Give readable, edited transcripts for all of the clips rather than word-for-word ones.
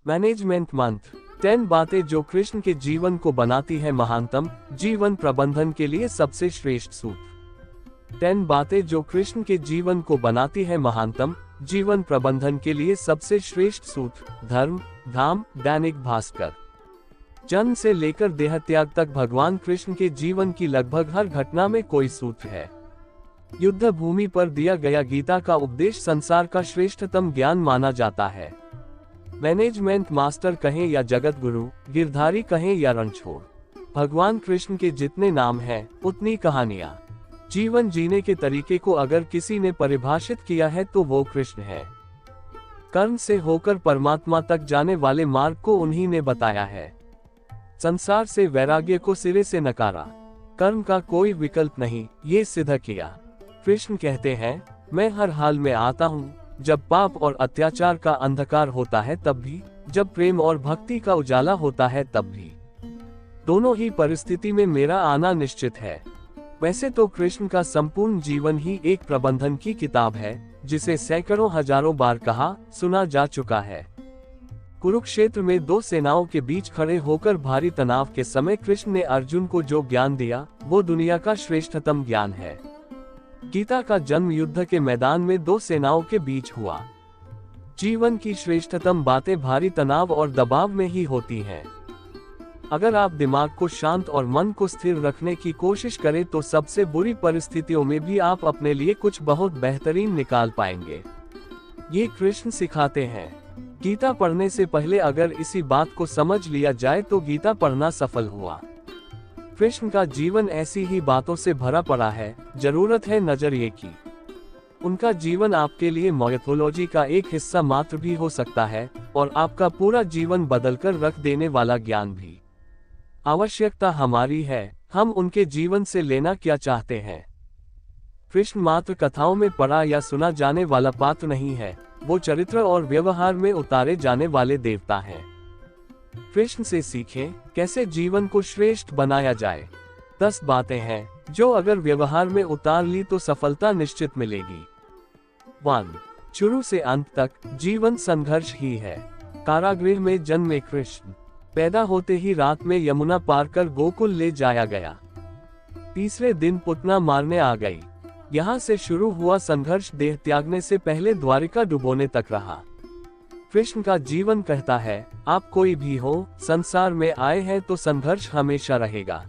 Management मंत्र 10 बातें जो कृष्ण के जीवन को बनाती है महानतम। जीवन प्रबंधन के लिए सबसे श्रेष्ठ सूत्र। 10 बातें जो कृष्ण के जीवन को बनाती है महानतम। जीवन प्रबंधन के लिए सबसे श्रेष्ठ सूत्र। धर्म धाम दैनिक भास्कर। जन्म से लेकर देहत्याग तक भगवान कृष्ण के जीवन की लगभग हर घटना में कोई सूत्र है। युद्ध भूमि पर दिया गया गीता का उपदेश संसार का श्रेष्ठतम ज्ञान माना जाता है। मैनेजमेंट मास्टर कहें या जगत गुरु, गिरधारी कहें या रणछोड़, भगवान कृष्ण के जितने नाम हैं, उतनी कहानियां। जीवन जीने के तरीके को अगर किसी ने परिभाषित किया है तो वो कृष्ण है। कर्म से होकर परमात्मा तक जाने वाले मार्ग को उन्हीं ने बताया है। संसार से वैराग्य को सिरे से नकारा, कर्म का कोई विकल्प नहीं, ये सिद्ध किया। कृष्ण कहते हैं, मैं हर हाल में आता हूँ, जब पाप और अत्याचार का अंधकार होता है तब भी, जब प्रेम और भक्ति का उजाला होता है तब भी। दोनों ही परिस्थिति में मेरा आना निश्चित है। वैसे तो कृष्ण का संपूर्ण जीवन ही एक प्रबंधन की किताब है, जिसे सैकड़ों हजारों बार कहा सुना जा चुका है। कुरुक्षेत्र में दो सेनाओं के बीच खड़े होकर भारी तनाव के समय कृष्ण ने अर्जुन को जो ज्ञान दिया, वो दुनिया का श्रेष्ठतम ज्ञान है। गीता का जन्म युद्ध के मैदान में दो सेनाओं के बीच हुआ। जीवन की श्रेष्ठतम बातें भारी तनाव और दबाव में ही होती हैं। अगर आप दिमाग को शांत और मन को स्थिर रखने की कोशिश करें तो सबसे बुरी परिस्थितियों में भी आप अपने लिए कुछ बहुत बेहतरीन निकाल पाएंगे। ये कृष्ण सिखाते हैं। गीता पढ़ने से पहले अगर इसी बात को समझ लिया जाए तो गीता पढ़ना सफल हुआ। कृष्ण का जीवन ऐसी ही बातों से भरा पड़ा है, जरूरत है नजरिए की। उनका जीवन आपके लिए माइथोलॉजी का एक हिस्सा मात्र भी हो सकता है और आपका पूरा जीवन बदलकर रख देने वाला ज्ञान भी। आवश्यकता हमारी है, हम उनके जीवन से लेना क्या चाहते हैं। कृष्ण मात्र कथाओं में पढ़ा या सुना जाने वाला पात्र नहीं है, वो चरित्र और व्यवहार में उतारे जाने वाले देवता हैं। कृष्ण से सीखें कैसे जीवन को श्रेष्ठ बनाया जाए। 10 बातें हैं जो अगर व्यवहार में उतार ली तो सफलता निश्चित मिलेगी। 1. शुरू से अंत तक जीवन संघर्ष ही है। कारागृह में जन्मे कृष्ण, पैदा होते ही रात में यमुना पार कर गोकुल ले जाया गया। तीसरे दिन पुतना मारने आ गई। यहाँ से शुरू हुआ संघर्ष देह त्यागने से पहले द्वारिका डुबोने तक रहा। कृष्ण का जीवन कहता है, आप कोई भी हो, संसार में आए हैं तो संघर्ष हमेशा रहेगा।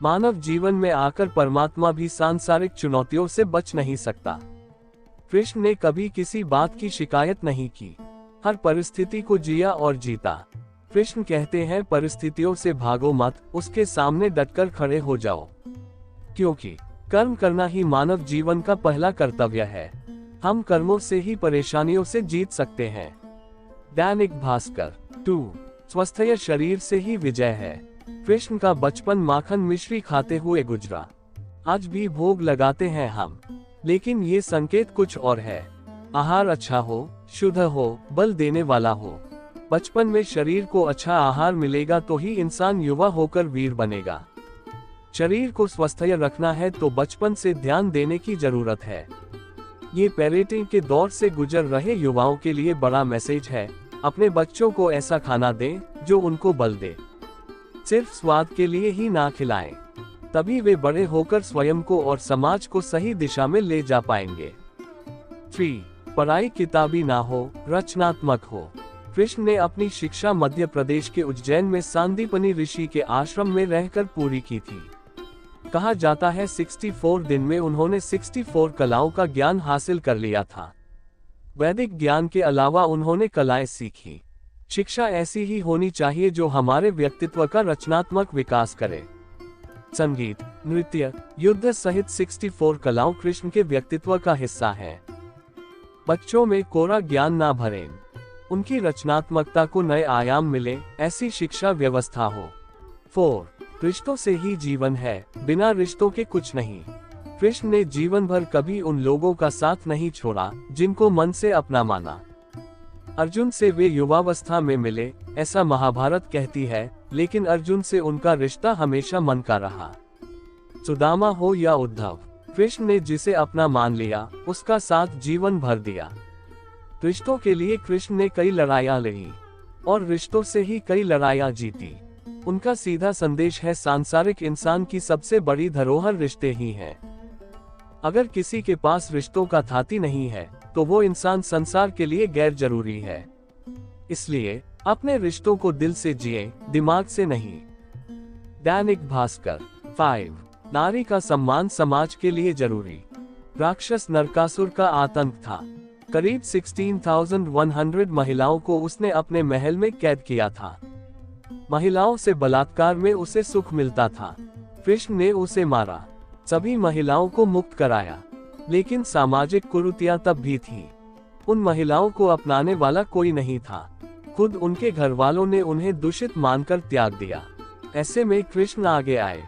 मानव जीवन में आकर परमात्मा भी सांसारिक चुनौतियों से बच नहीं सकता। कृष्ण ने कभी किसी बात की शिकायत नहीं की, हर परिस्थिति को जिया और जीता। कृष्ण कहते हैं, परिस्थितियों से भागो मत, उसके सामने डटकर खड़े हो जाओ, क्योंकि कर्म करना ही मानव जीवन का पहला कर्तव्य है। हम कर्मों से ही परेशानियों से जीत सकते हैं। दैनिक भास्कर। 2. स्वस्थय शरीर से ही विजय है। कृष्ण का बचपन माखन मिश्री खाते हुए गुजरा। आज भी भोग लगाते हैं हम, लेकिन ये संकेत कुछ और है। आहार अच्छा हो, शुद्ध हो, बल देने वाला हो। बचपन में शरीर को अच्छा आहार मिलेगा तो ही इंसान युवा होकर वीर बनेगा। शरीर को स्वस्थय रखना है तो बचपन से ध्यान देने की जरूरत है। ये पेरेंटिंग के दौर से गुजर रहे युवाओं के लिए बड़ा मैसेज है। अपने बच्चों को ऐसा खाना दें जो उनको बल दे। सिर्फ स्वाद के लिए ही ना खिलाएं, तभी वे बड़े होकर स्वयं को और समाज को सही दिशा में ले जा पाएंगे। 3. पढ़ाई किताबी ना हो, रचनात्मक हो। कृष्ण ने अपनी शिक्षा मध्य प्रदेश के उज्जैन में सांदीपनि ऋषि के आश्रम में रहकर पूरी की थी। कहा जाता है 64 दिन में उन्होंने 64 कलाओं का ज्ञान हासिल कर लिया था। वैदिक ज्ञान के अलावा उन्होंने कलाएं सीखी। शिक्षा ऐसी ही होनी चाहिए जो हमारे व्यक्तित्व का रचनात्मक विकास करे। संगीत, नृत्य, युद्ध सहित 64 कलाओं कृष्ण के व्यक्तित्व का हिस्सा है। बच्चों में कोरा ज्ञान ना भरें, उनकी रचनात्मकता को नए आयाम मिले, ऐसी शिक्षा व्यवस्था हो। 4. रिश्तों से ही जीवन है, बिना रिश्तों के कुछ नहीं। कृष्ण ने जीवन भर कभी उन लोगों का साथ नहीं छोड़ा जिनको मन से अपना माना। अर्जुन से वे युवावस्था में मिले, ऐसा महाभारत कहती है, लेकिन अर्जुन से उनका रिश्ता हमेशा मन का रहा। सुदामा हो या उद्धव, कृष्ण ने जिसे अपना मान लिया, उसका साथ जीवन भर दिया। रिश्तों के लिए कृष्ण ने कई लड़ाइयां लड़ी। और रिश्तों से ही कई लड़ाइयां जीती। उनका सीधा संदेश है, सांसारिक इंसान की सबसे बड़ी धरोहर रिश्ते ही हैं। अगर किसी के पास रिश्तों का थाती नहीं है तो वो इंसान संसार के लिए गैर जरूरी है। इसलिए अपने रिश्तों को दिल से जिए, दिमाग से नहीं। दैनिक भास्कर 5। नारी का सम्मान समाज के लिए जरूरी। राक्षस नरकासुर का आतंक था। करीब 16,100 महिलाओं को उसने अपने महल में कैद किया था। महिलाओं से बलात्कार में उसे सुख मिलता था। कृष्ण ने उसे मारा, सभी महिलाओं को मुक्त कराया, लेकिन सामाजिक कुरीतियां तब भी थीं। उन महिलाओं को अपनाने वाला कोई नहीं था। खुद उनके घर वालों ने उन्हें दूषित मानकर त्याग दिया। ऐसे में कृष्ण आगे आए,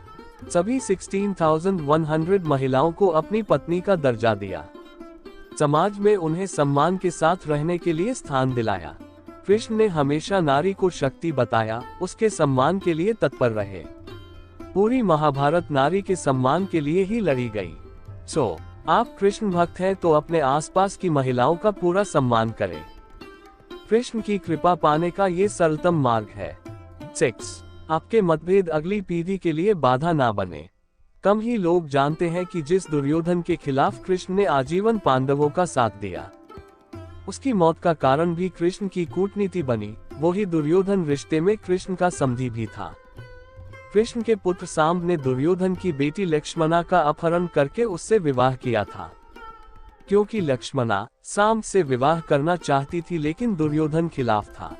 सभी 16,100 महिलाओं को अपनी पत्नी का दर्जा दिया, समाज में उन्हें सम्मान के साथ रहने के लिए स्थान दिलाया। कृष्ण ने हमेशा नारी को शक्ति बताया, उसके सम्मान के लिए तत्पर रहे। पूरी महाभारत नारी के सम्मान के लिए ही लड़ी गई। आप कृष्ण भक्त हैं तो अपने आसपास की महिलाओं का पूरा सम्मान करें। कृष्ण की कृपा पाने का ये सरलतम मार्ग है। 6। आपके मतभेद अगली पीढ़ी के लिए बाधा ना बने। कम ही लोग जानते हैं कि जिस दुर्योधन के खिलाफ कृष्ण ने आजीवन पांडवों का साथ दिया, उसकी मौत का कारण भी कृष्ण की कूटनीति बनी। वही दुर्योधन रिश्ते में कृष्ण का समधी भी था। कृष्ण के पुत्र सांब ने दुर्योधन की बेटी लक्ष्मणा का अपहरण करके उससे विवाह किया था। क्योंकि लक्ष्मणा सांब से विवाह करना चाहती थी, लेकिन दुर्योधन खिलाफ था।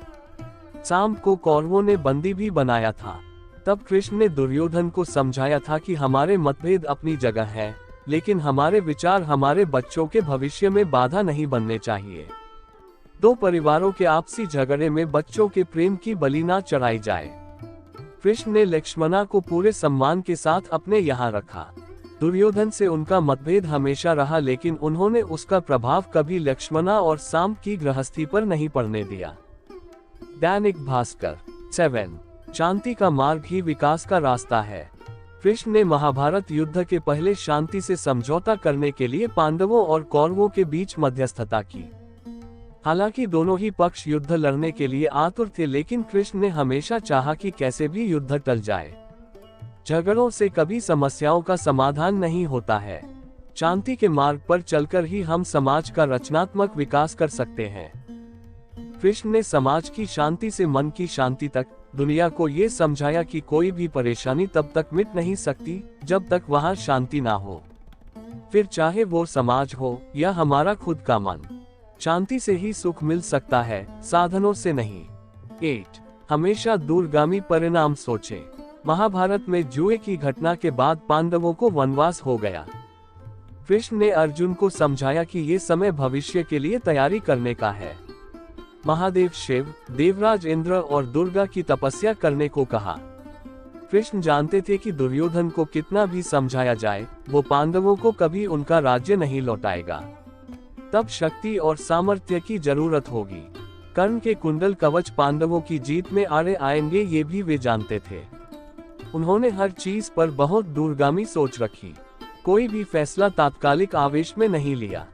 सांब को कौरवों ने बंदी भी बनाया था। तब कृष्ण ने दुर्योधन को समझाया था कि हमारे मतभेद अपनी जगह है, लेकिन हमारे विचार हमारे बच्चों के भविष्य में बाधा नहीं बनने चाहिए। दो परिवारों के आपसी झगड़े में बच्चों के प्रेम की बलि ना चढ़ाई जाए। कृष्ण ने लक्ष्मणा को पूरे सम्मान के साथ अपने यहाँ रखा। दुर्योधन से उनका मतभेद हमेशा रहा, लेकिन उन्होंने उसका प्रभाव कभी लक्ष्मणा और सांब की गृहस्थी पर नहीं पड़ने दिया। दैनिक भास्कर 7। शांति का मार्ग ही विकास का रास्ता है। कृष्ण ने महाभारत युद्ध के पहले शांति से समझौता करने के लिए पांडवों और कौरवों के बीच मध्यस्थता की। हालांकि दोनों ही पक्ष युद्ध लड़ने के लिए आतुर थे, लेकिन कृष्ण ने हमेशा चाहा कि कैसे भी युद्ध टल जाए। झगड़ों से कभी समस्याओं का समाधान नहीं होता है। शांति के मार्ग पर चलकर ही हम समाज का रचनात्मक विकास कर सकते हैं। कृष्ण ने समाज की शांति से मन की शांति तक दुनिया को ये समझाया कि कोई भी परेशानी तब तक मिट नहीं सकती जब तक वहां शांति ना हो, फिर चाहे वो समाज हो या हमारा खुद का मन। शांति से ही सुख मिल सकता है, साधनों से नहीं। 8। हमेशा दूरगामी परिणाम सोचें। महाभारत में जुए की घटना के बाद पांडवों को वनवास हो गया। कृष्ण ने अर्जुन को समझाया कि ये समय भविष्य के लिए तैयारी करने का है। महादेव शिव, देवराज इंद्र और दुर्गा की तपस्या करने को कहा। कृष्ण जानते थे कि दुर्योधन को कितना भी समझाया जाए, वो पांडवों को कभी उनका राज्य नहीं लौटाएगा। तब शक्ति और सामर्थ्य की जरूरत होगी। कर्ण के कुंडल कवच पांडवों की जीत में आड़े आएंगे, ये भी वे जानते थे। उन्होंने हर चीज पर बहुत दूरगामी सोच रखी। कोई भी फैसला तात्कालिक आवेश में नहीं लिया।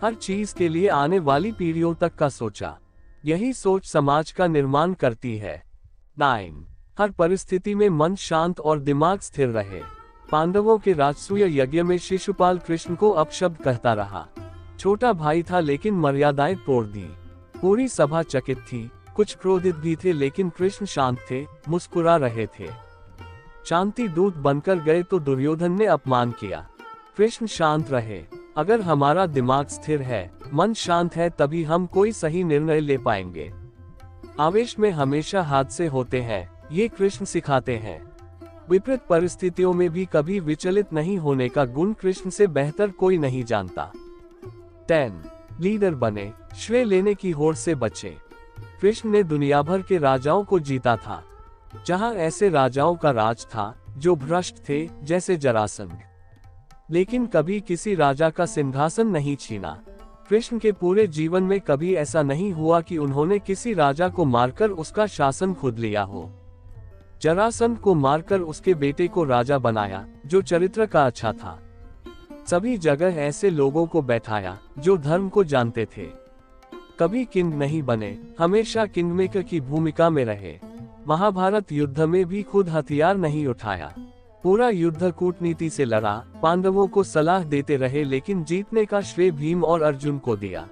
हर चीज के लिए आने वाली पीढ़ियों तक का सोचा। यही सोच समाज का निर्माण करती है। 9। हर परिस्थिति में मन शांत और दिमाग स्थिर रहे। पांडवों के राजसूय यज्ञ में शिशुपाल कृष्ण को अपशब्द कहता रहा। छोटा भाई था लेकिन मर्यादाएं तोड़ दी। पूरी सभा चकित थी, कुछ क्रोधित भी थे, लेकिन कृष्ण शांत थे, मुस्कुरा रहे थे। शांति दूत बनकर गए तो दुर्योधन ने अपमान किया। कृष्ण शांत रहे। अगर हमारा दिमाग स्थिर है, मन शांत है, तभी हम कोई सही निर्णय ले पाएंगे। आवेश में हमेशा हादसे होते हैं, ये कृष्ण सिखाते हैं। विपरीत परिस्थितियों में भी कभी विचलित नहीं होने का गुण कृष्ण से बेहतर कोई नहीं जानता। 10। लीडर बने, श्रेय लेने की होड़ से बचें। कृष्ण ने दुनिया भर के राजाओं को जीता था। जहां ऐसे राजाओं का राज था जो भ्रष्ट थे, जैसे जरासंध, लेकिन कभी किसी राजा का सिंहासन नहीं छीना। कृष्ण के पूरे जीवन में कभी ऐसा नहीं हुआ कि उन्होंने किसी राजा को मारकर उसका शासन खुद लिया हो। जरासंध को मारकर उसके बेटे को राजा बनाया, जो चरित्र का अच्छा था। सभी जगह ऐसे लोगों को बैठाया जो धर्म को जानते थे। कभी किंग नहीं बने, हमेशा किंगमेकर की भूमिका में रहे। महाभारत युद्ध में भी खुद हथियार नहीं उठाया, पूरा युद्ध कूटनीति से लड़ा, पांडवों को सलाह देते रहे, लेकिन जीतने का श्रेय भीम और अर्जुन को दिया।